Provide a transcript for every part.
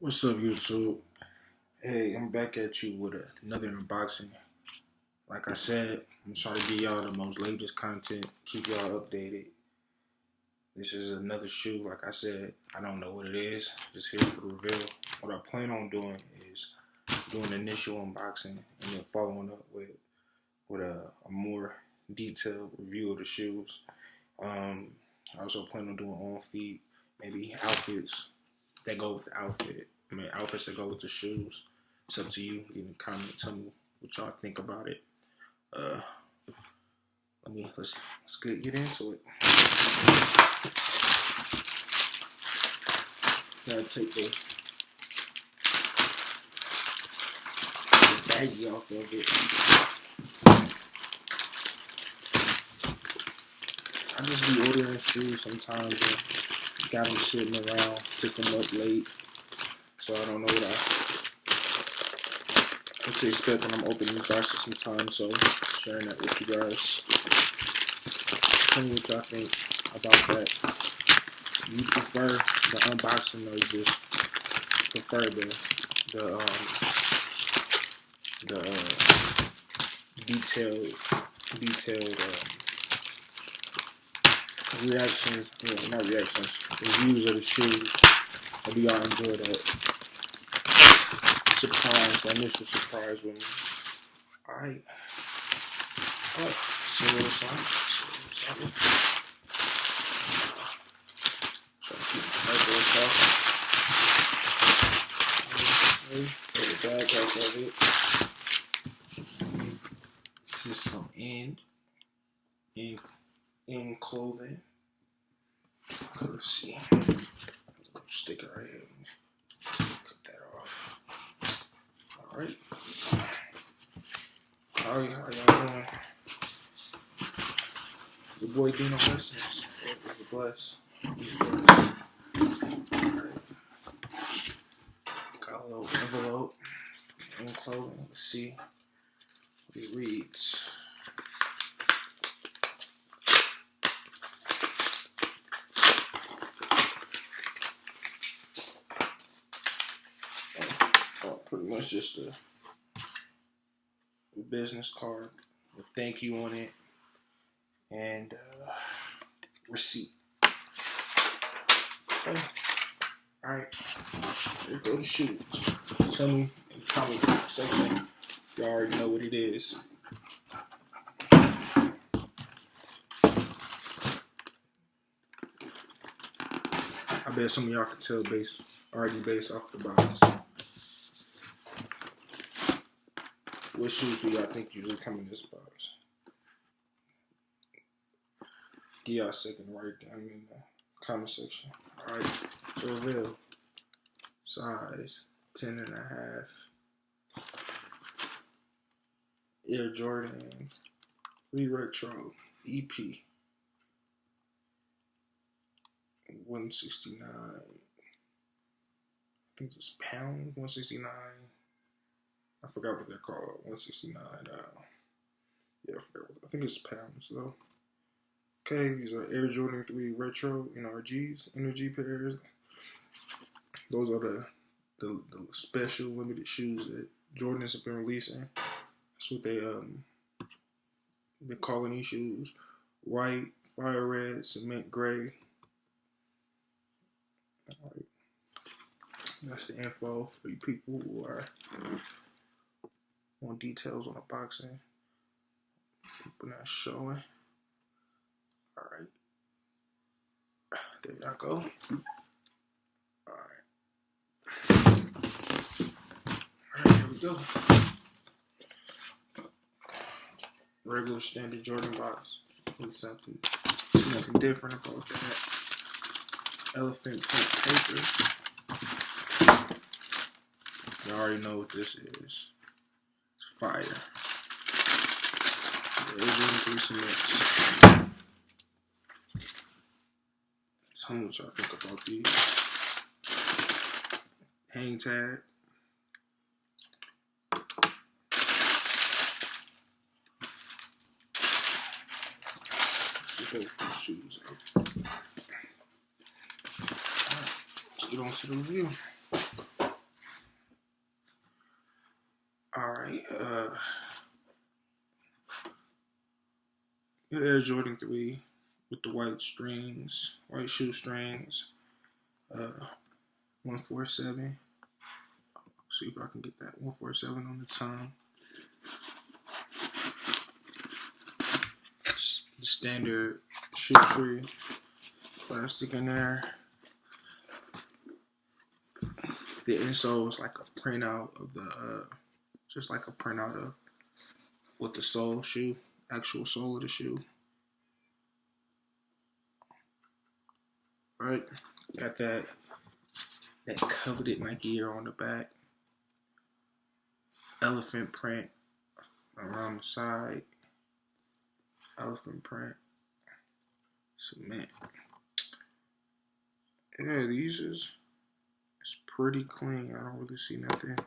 What's up, YouTube? Hey, I'm back at you with another unboxing. Like I said, I'm trying to give y'all the most latest content, keep y'all updated. This is another shoe. Like I said, I don't know what it is. Just here for the reveal. What I plan on doing is doing an initial unboxing and then following up with a more detailed review of the shoes. I also plan on doing on feet, maybe outfits that go with the outfit. Outfits that go with the shoes. It's up to you. Leave a comment. Tell me what y'all think about it. Uh, let's get into it. Gotta take the baggie off of it. I just be ordering shoes sometimes and got them sitting around, pick them up late, so I don't know what to expect when I'm opening these boxes sometimes, so sharing that with you guys. Tell me what y'all think about that. Do you prefer the unboxing or you just prefer the detailed reactions, not reactions, reviews of the shoes? Or do y'all enjoy that initial surprise with me? Alright, see what's on. Try to keep the paper soft. Put the bag off of it. This is some in clothing. Let's see. Stick it right here. Cut that off. Alright. How y'all doing? Your boy Dino Lessons. He's blessed. He's blessed. Alright. Got a little envelope in clothing. Let's see what it reads. Pretty much just a business card with thank you on it and receipt. Okay. Alright, here go the shoes. Tell me in the comment section if you already know what it is. I bet some of y'all can tell already based off the box. What shoes do y'all think usually come in this box? Give y'all a second to write down in the comment section. Alright, so reveal. Size 10.5. Air Jordan 3 Retro EP 169. I think it's pound 169. I forgot what they're called. 169. Yeah, I think it's pounds though. Okay, these are Air Jordan 3 Retro NRGs, energy pairs. Those are the special limited shoes that Jordans have been releasing. That's what been calling these shoes. White, fire red, cement gray. Alright. That's the info for you people who are want details on the boxing. People not showing. Alright. There y'all go. Alright, here we go. Regular standard Jordan box. With something different about that. Elephant print paper. You already know what this is. It's fire. Through cements. Tell me what y'all think about these. Hang tag. Let's get those shoes out. Let's get on to the review. right. Air Jordan 3 with the white strings, white shoe strings. 147. See if I can get that 147 on the tongue. The standard shoe tree plastic in there. The insole is like a printout of the, just like a printout of what the sole shoe, actual sole of the shoe. Right, got that coveted Nike Air on the back. Elephant print around the side. Elephant print. Cement. Yeah, these is it's pretty clean. I don't really see nothing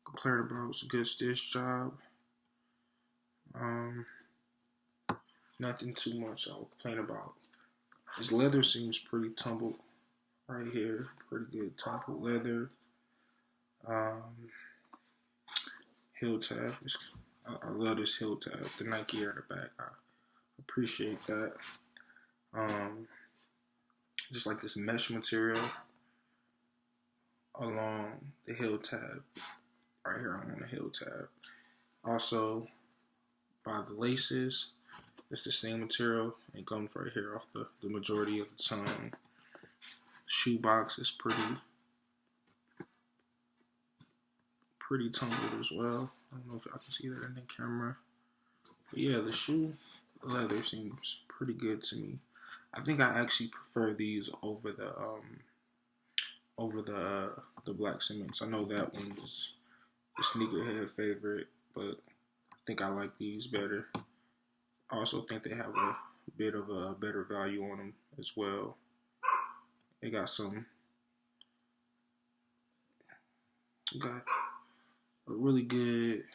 complain about. It's a good stitch job. Nothing too much I would complain about. This leather seems pretty tumbled right here. Pretty good tumbled leather. Heel tab. I love this heel tab. The Nike Air in the back. I appreciate that. Just like this mesh material along the heel tab. Right here on the heel tab. Also, by the laces, it's the same material. It comes right here off the majority of the tongue. Shoe box is pretty tumbled as well. I don't know if I can see that in the camera. But yeah, the shoe leather seems pretty good to me. I think I actually prefer these over the black cements. I know that one's the sneakerhead favorite, but I think I like these better. I also think they have a bit of a better value on them as well. They got a really good.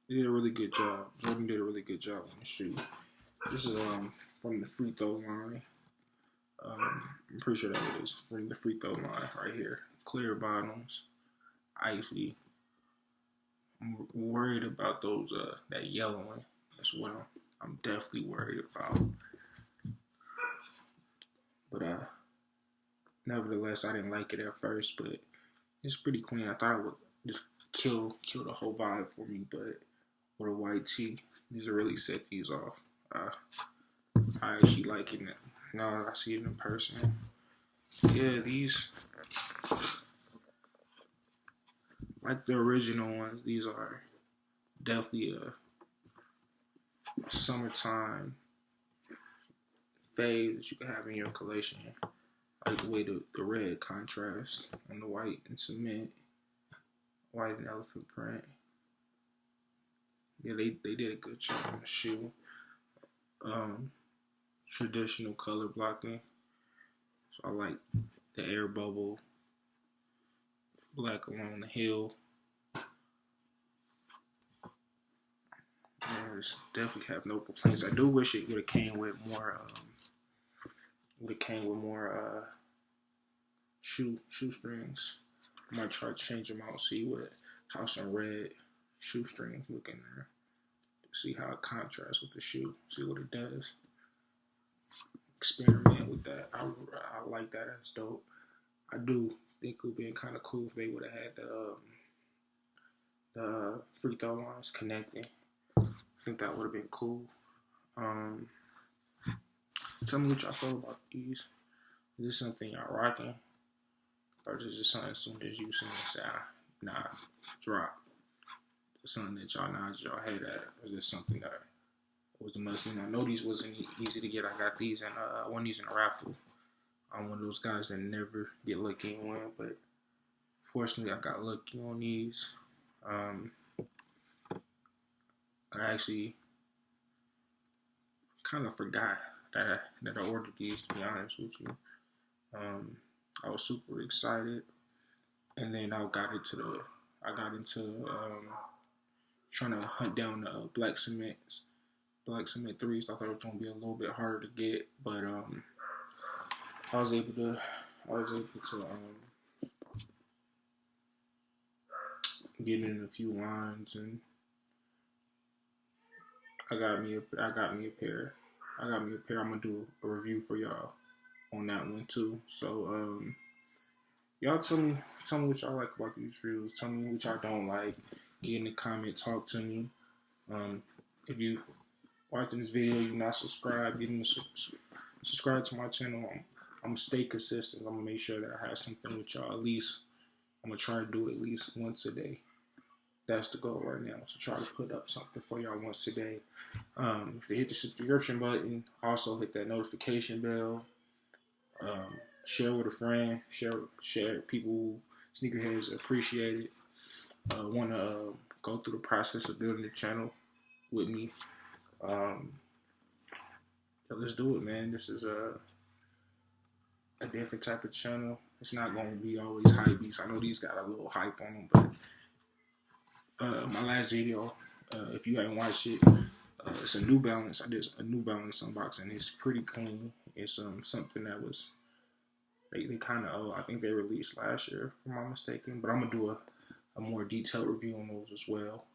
They did a really good job. Jordan did a really good job on the shoe. This is from the free throw line. I'm pretty sure that it is from the free throw line right here. Clear bottoms, icy. I'm worried about those that yellowing as well. I'm definitely worried about. But nevertheless, I didn't like it at first, but it's pretty clean. I thought it would just kill the whole vibe for me, but with a white tee, these will really set these off. I actually like it now I see it in person. Yeah, these, like the original ones, these are definitely a summertime fade that you can have in your collection. I like the way the red contrast on the white and cement, white and elephant print. Yeah, they did a good job on the shoe. Traditional color blocking. So I like the air bubble, black along the heel. There's definitely have no complaints. I do wish it would have came with more. Shoestrings. I might try to change them out. See what how some red shoestrings look in there. See how it contrasts with the shoe. See what it does. Experiment with that. I like that. That's dope. I do think it would be kind of cool if they would have had the free throw lines connecting. I think that would have been cool. Tell me what y'all feel about these. Is this something y'all rocking? Or is this something as soon as you see it say, nah, drop? Is something that y'all nod y'all head at? Or is this something that was a must? I know these wasn't easy to get. I got these and I won these in a raffle. I'm one of those guys that never get lucky and win, but fortunately I got lucky on these. I actually kind of forgot that I ordered these, to be honest with you. I was super excited, and then I got into trying to hunt down the black cement 3s. I thought it was gonna be a little bit harder to get, but I was able to getting in a few lines, and I got me a pair. I'm gonna do a review for y'all on that one too. So y'all tell me what y'all like about these reels. Tell me what y'all don't like. Get in the comment, talk to me. If you watching this video, you're not subscribed, subscribe to my channel. I'm gonna stay consistent. I'm gonna make sure that I have something with y'all. At least I'm gonna try to do at least once a day. That's the goal right now, to try to put up something for y'all once a day. If you hit the subscription button, also hit that notification bell. Share with a friend. Share people. Sneakerheads appreciate it. Want to go through the process of building the channel with me? Let's do it, man. This is a different type of channel. It's not going to be always hype beats. I know these got a little hype on them, but my last video, if you haven't watched it, it's a New Balance. I did a New Balance unboxing. It's pretty clean. It's something that was they kind of I think they released last year, if I'm not mistaken. But I'm gonna do a more detailed review on those as well.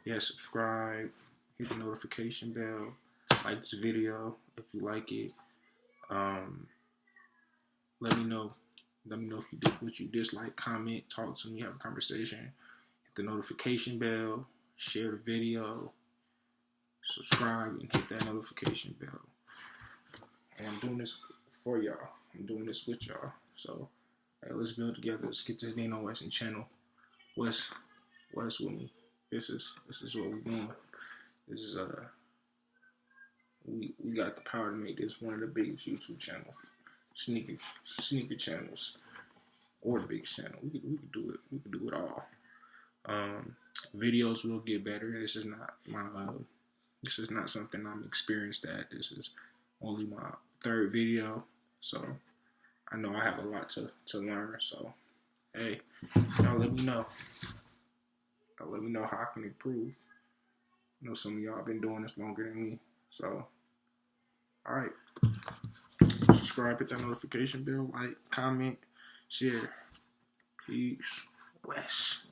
Yeah, subscribe, hit the notification bell, like this video if you like it. Let me know. Let me know if you did what you dislike. Comment, talk to me, have a conversation. Hit the notification bell, share the video, subscribe, and hit that notification bell. And I'm doing this for y'all. I'm doing this with y'all. So, hey, let's build together. Let's get this Nino Weston channel. West with me. This is what we're doing. This is we got the power to make this one of the biggest YouTube channels, sneaker channels, or the biggest channel. We could do it. We could do it all. Videos will get better. This is not my this is not something I'm experienced at. This is only my third video, so I know I have a lot to learn. So hey, y'all let me know. Let me know how I can improve. I know some of y'all been doing this longer than me. So, all right. Subscribe, hit that notification bell, like, comment, share. Peace. West.